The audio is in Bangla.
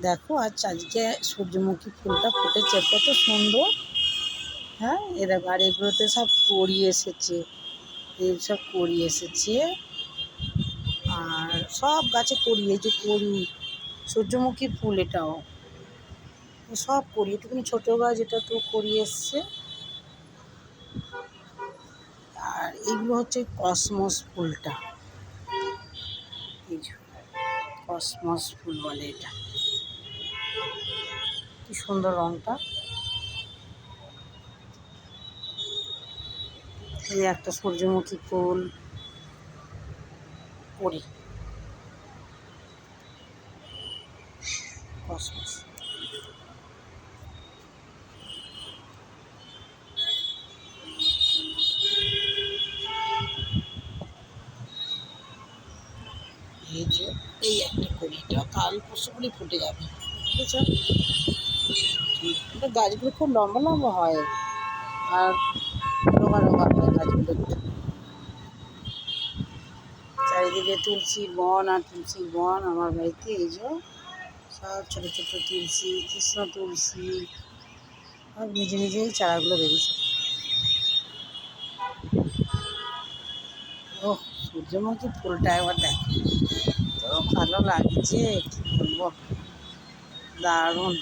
দেখো আজ আজকে সূর্যমুখী ফুলটা ফুটেছে কত সুন্দর। হ্যাঁ আর এগুলোতে সব কড়ি এসেছে, এইসব কড়ি এসেছে। আর সব গাছে কড়ি, এই যে কড়ি, সূর্যমুখী ফুল এটাও সব কড়ি। একটুখানি ছোটো গাছ, এটা তো কড়ি এসছে। আর এইগুলো হচ্ছে কসমস ফুলটা, এই যে কসমস ফুল বলে এটা। কি সুন্দর রঙটা। এই একটা সূর্যমুখী ফুল কড়ি, কসমস। এই যে এই একটা কড়িটা কাল পরশু করে ফুটে যাবে, বুঝেছ? এটা গাছগুলো খুব লম্বা লম্বা হয় আর রোগা রোগা হয় গাছগুলো। চারিদিকে তুলসীর বন আর তুলসীর বন আমার বাড়িতে। এই যে সব ছোটো ছোটো তুলসী, কৃষ্ণ তুলসী, আর নিজে নিজেই চারাগুলো বেরিয়েছে। ও সূর্যমুখী ফুলটা একবার দেখো, তো ভালো লাগছে, কী বলবো, দারুণ।